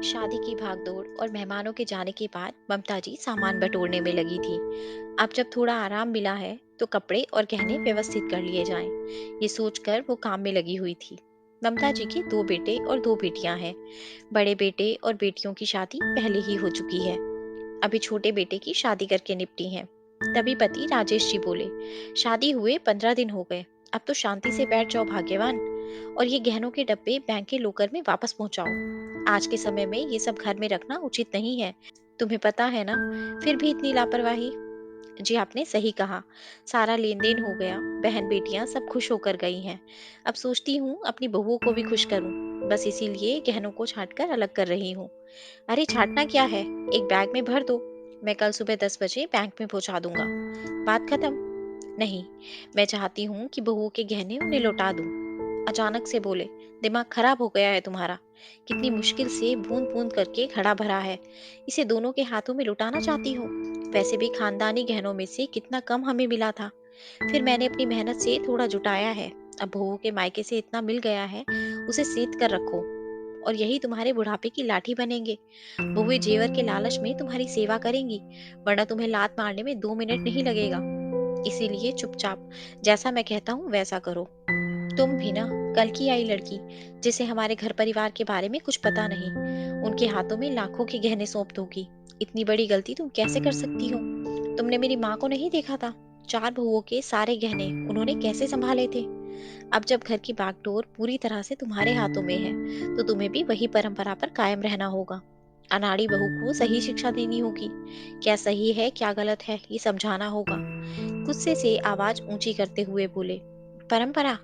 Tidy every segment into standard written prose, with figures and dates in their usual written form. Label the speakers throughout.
Speaker 1: शादी की भागदौड़ और मेहमानों के जाने के बाद ममता जी सामान बटोरने में लगी थी। अब जब थोड़ा आराम मिला है तो कपड़े और गहने व्यवस्थित कर लिए जाएं। ये सोचकर वो काम में लगी हुई थी। ममता जी के दो बेटे और दो बेटियां हैं। बड़े बेटे और बेटियों की शादी पहले ही हो चुकी है। अभी छोटे बेटे की शादी करके निपटी हैं। तभी पति राजेश जी बोले, शादी हुए 15 दिन हो गए, अब तो शांति से बैठ जाओ भाग्यवान, और ये गहनों के डब्बे बैंक के लॉकर में वापस पहुंचाओ। आज के समय में ये सब घर में रखना उचित नहीं है, तुम्हें पता है ना। फिर भी इतनी लापरवाही। जी आपने सही कहा। सारा लेन देन हो गया, बहन बेटियां सब खुश होकर गई हैं। अब सोचती हूँ अपनी बहुओं को भी खुश करूँ। बस इसीलिए गहनों को छांट कर अलग कर रही हूँ। अरे छांटना क्या है, एक बैग में भर दो। मैं कल सुबह 10 बजे बैंक में पहुंचा दूंगा। बात खत्म। नहीं, मैं चाहती हूँ कि बहुओं के गहने उन्हें लौटा दूं। अचानक से बोले, दिमाग खराब हो गया है तुम्हारा। कितनी मुश्किल से बूंद बूंद करके घड़ा भरा है, इसे दोनों के हाथों में लुटाना चाहती हो। वैसे भी खानदानी गहनों में से कितना कम हमें मिला था। फिर मैंने अपनी मेहनत से थोड़ा जुटाया है। अब बहू के मायके से इतना मिल गया है, उसे सेध कर रखो। और यही तुम्हारे बुढ़ापे की लाठी बनेंगे। बहुएं जेवर के लालच में तुम्हारी सेवा करेंगी, वरना तुम्हें लात मारने में 2 मिनट नहीं लगेगा। इसीलिए चुपचाप जैसा मैं कहता हूँ वैसा करो। तुम भी ना, कल की आई लड़की, जिसे हमारे घर परिवार के बारे में कुछ पता नहीं, उनके हाथों में लाखों के गहने सौंप दोगी। इतनी बड़ी गलती तुम कैसे कर सकती हो। तुमने मेरी माँ को नहीं देखा था, 4 बहुओं के सारे गहने उन्होंने कैसे संभाले थे। अब जब घर की बागडोर पूरी तरह से तुम्हारे हाथों में है, तो तुम्हें भी वही परंपरा पर कायम रहना होगा। अनाड़ी बहू को सही शिक्षा देनी होगी। क्या सही है क्या गलत है ये समझाना होगा। गुस्से से आवाज ऊंची करते हुए बोले, परंपरा?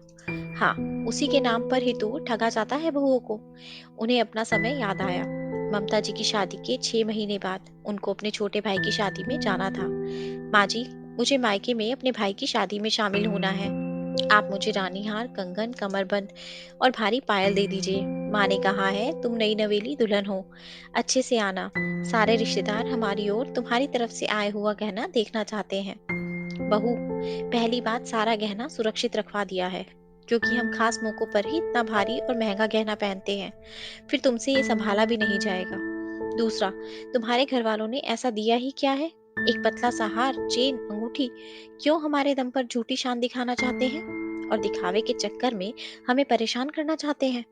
Speaker 1: हाँ, उसी के नाम पर ही तो ठगा जाता है बहुओं को। उन्हें अपना समय याद आया। ममता जी की शादी के 6 महीने बाद उनको अपने छोटे भाई की शादी में जाना था। माँ जी, मुझे मायके में अपने भाई की शादी में शामिल होना है। आप मुझे रानी हार, कंगन, कमरबंद और भारी पायल दे दीजिए। माँ ने कहा है तुम नई नवेली दुल्हन हो, अच्छे से आना। सारे रिश्तेदार हमारी ओर तुम्हारी तरफ से आए हुआ गहना देखना चाहते हैं। बहू, पहली बात, सारा गहना सुरक्षित रखवा दिया है, क्योंकि हम खास मौकों पर ही इतना भारी और महंगा गहना पहनते हैं। फिर तुमसे ये संभाला भी नहीं जाएगा। दूसरा, तुम्हारे घर वालों ने ऐसा दिया ही क्या है। एक पतला सा हार, चेन, अंगूठी। क्यों हमारे दम पर झूठी शान दिखाना चाहते हैं, और दिखावे के चक्कर में हमें परेशान करना चाहते हैं।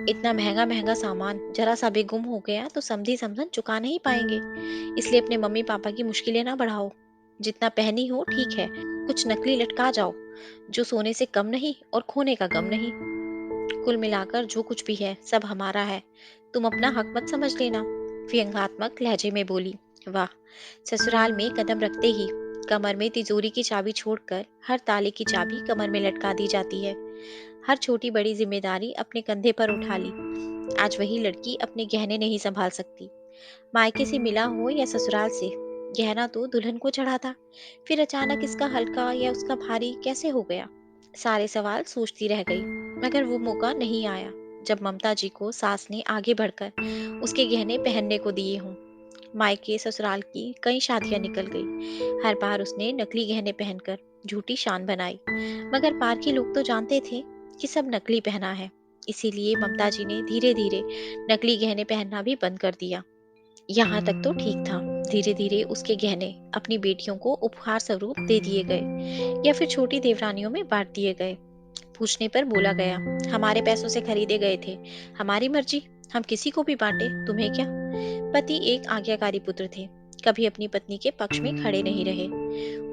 Speaker 1: इतना महंगा महंगा सामान जरा सा भी गुम हो गया तो समझी समझन चुका नहीं पाएंगे। इसलिए अपने मम्मी पापा की मुश्किलें ना बढ़ाओ। जितना पहनी हो ठीक है, कुछ नकली लटका जाओ, जो सोने से कम नहीं और खोने का गम नहीं। कुल मिलाकर जो कुछ भी है सब हमारा है, तुम अपना हक मत समझ लेना। व्यंग्यात्मक लहजे में बोली। वाह। ससुराल में कदम रखते ही कमर में तिजोरी की चाबी छोड़कर हर ताले की चाबी कमर में लटका दी जाती है। हर छोटी बड़ी जिम्मेदारी अपने कंधे पर उठा ली। आज वही लड़की अपने गहने नहीं संभाल सकती। मायके से मिला हो या ससुराल से, गहना तो दुल्हन को चढ़ा था। फिर अचानक इसका हल्का या उसका भारी कैसे हो गया। सारे सवाल सोचती रह गई। मगर वो मौका नहीं आया जब ममता जी को सास ने आगे बढ़कर उसके गहने पहनने को दिए हों। मायके ससुराल की कई शादियां निकल गई। हर बार उसने नकली गहने पहनकर झूठी शान बनाई। मगर पार के लोग तो जानते थे कि सब नकली पहना है। इसीलिए ममता जी ने धीरे धीरे नकली गहने पहनना भी बंद कर दिया। यहाँ तक तो ठीक था। धीरे धीरे उसके गहने अपनी बेटियों को उपहार स्वरूप दे दिए गए, या फिर छोटी देवरानियों में बांट दिए गए। पूछने पर बोला गया, हमारे पैसों से खरीदे गए थे, हमारी मर्जी, हम किसी को भी बांटे, तुम्हें क्या। पति एक आज्ञाकारी पुत्र थे, कभी अपनी पत्नी के पक्ष में खड़े नहीं रहे।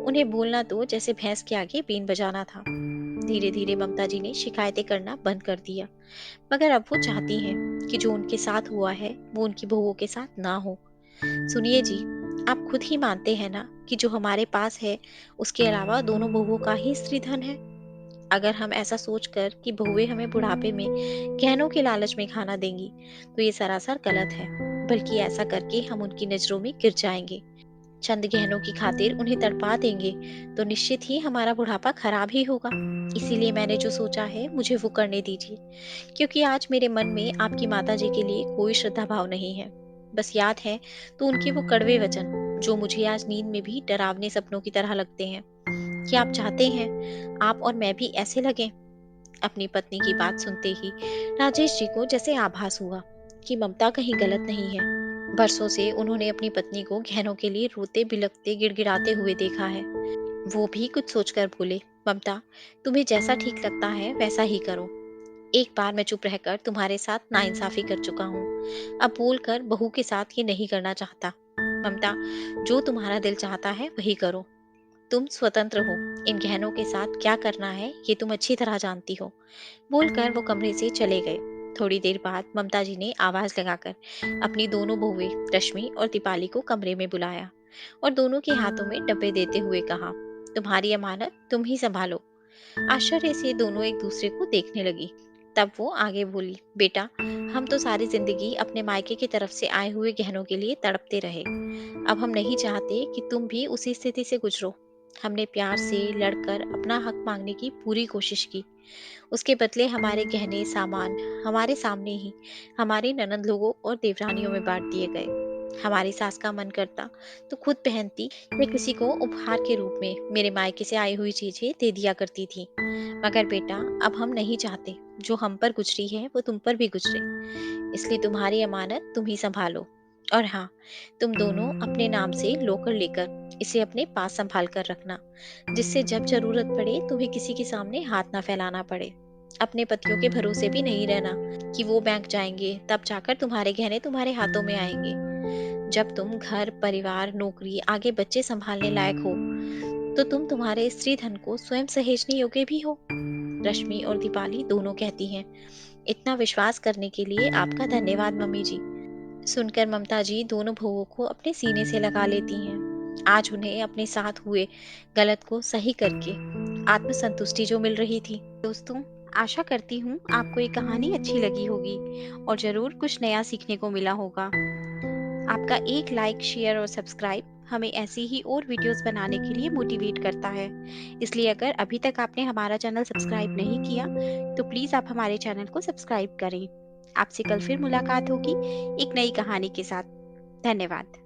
Speaker 1: उन्हें बोलना तो जैसे भैंस के आगे बीन बजाना था। धीरे धीरे ममता जी ने शिकायतें करना बंद कर दिया। मगर अब वो चाहती हैं कि जो उनके साथ हुआ है वो उनकी बहुओं के साथ ना हो। सुनिए जी, आप खुद ही मानते हैं ना कि जो हमारे पास है उसके अलावा दोनों बहुओं का ही स्त्री धन है। अगर हम ऐसा सोचकर कि बहुएं हमें बुढ़ापे में गहनों के लालच में खाना देंगी, तो ये सरासर गलत है। बल्कि ऐसा करके हम उनकी नजरों में गिर जाएंगे। चंद गहनों की खातिर उन्हें तड़पा देंगे तो निश्चित ही हमारा बुढ़ापा खराब ही होगा। इसीलिए मैंने जो सोचा है मुझे वो करने दीजिए, क्योंकि आज मेरे मन में आपकी माता जी के लिए कोई श्रद्धा भाव नहीं है। बस याद है तो उनके वो कड़वे वचन, जो मुझे आज नींद में भी डरावने सपनों की तरह लगते हैं। क्या आप चाहते हैं आप और मैं भी ऐसे लगें। अपनी पत्नी की बात सुनते ही राजेश जी को जैसे आभास हुआ कि ममता कहीं गलत नहीं है। बरसों से उन्होंने अपनी पत्नी को गहनों के लिए रोते बिलखते गिड़गिड़ाते हुए देखा है। वो भी कुछ सोचकर बोले, ममता, तुम्हें जैसा ठीक लगता है वैसा ही करो। एक बार मैं चुप रहकर तुम्हारे साथ नाइंसाफी कर चुका हूँ। अब बोलकर बहू के साथ ये नहीं करना चाहता। ममता, जो तुम्हारा दिल चाहता है वही करो। तुम स्वतंत्र हो। इन गहनों के साथ क्या करना है ये तुम अच्छी तरह जानती हो। बोलकर वो कमरे से चले गए। थोड़ी देर बाद ममता जी ने आवाज लगाकर अपनी दोनों बहुएं रश्मि और दीपाली को कमरे में बुलाया और दोनों के हाथों में डब्बे देते हुए कहा, तुम्हारी अमानत तुम ही संभालो। आश्चर्य से दोनों एक दूसरे को देखने लगी। तब वो आगे बोली, बेटा, हम तो सारी जिंदगी अपने मायके की तरफ से आए हुए गहनों के लिए तड़पते रहे। अब हम नहीं चाहते कि तुम भी उसी स्थिति से गुजरो। हमने प्यार से लड़कर अपना हक मांगने की पूरी कोशिश की। उसके बदले हमारे गहने सामान हमारे सामने ही हमारी ननंद लोगों और देवरानियों में बांट दिए गए। हमारी सास का मन करता तो खुद पहनती या किसी को उपहार के रूप में मेरे मायके से आई हुई चीजें दे दिया करती थी। मगर बेटा, अब हम नहीं चाहते जो हम पर गुजरी है वो तुम पर भी गुजरे। इसलिए तुम्हारी अमानत तुम ही संभालो। और हाँ, तुम दोनों अपने नाम से लोकर लेकर इसे अपने पास संभाल कर रखना, जिससे जब जरूरत पड़े तुम्हें किसी के सामने हाथ ना फैलाना पड़े। अपने पतियों के भरोसे भी नहीं रहना कि वो बैंक जाएंगे तब जाकर तुम्हारे गहने तुम्हारे हाथों में आएंगे। जब तुम घर परिवार नौकरी आगे बच्चे संभालने लायक हो तो तुम तुम्हारे स्त्री धन को स्वयं सहेजने योग्य भी हो। रश्मि और दीपाली दोनों कहती हैं, इतना विश्वास करने के लिए आपका धन्यवाद मम्मी जी। सुनकर ममता जी दोनों बहुओं को अपने सीने से लगा लेती हैं। आज उन्हें अपने साथ हुए गलत को सही करके आत्मसंतुष्टि जो मिल रही थी। दोस्तों, आशा करती हूँ आपको ये कहानी अच्छी लगी होगी और जरूर कुछ नया सीखने को मिला होगा। आपका एक लाइक शेयर और सब्सक्राइब हमें ऐसी ही और वीडियोस बनाने के लिए मोटिवेट करता है। इसलिए अगर अभी तक आपने हमारा चैनल सब्सक्राइब नहीं किया तो प्लीज़ आप हमारे चैनल को सब्सक्राइब करें। आपसे कल फिर मुलाकात होगी एक नई कहानी के साथ। धन्यवाद।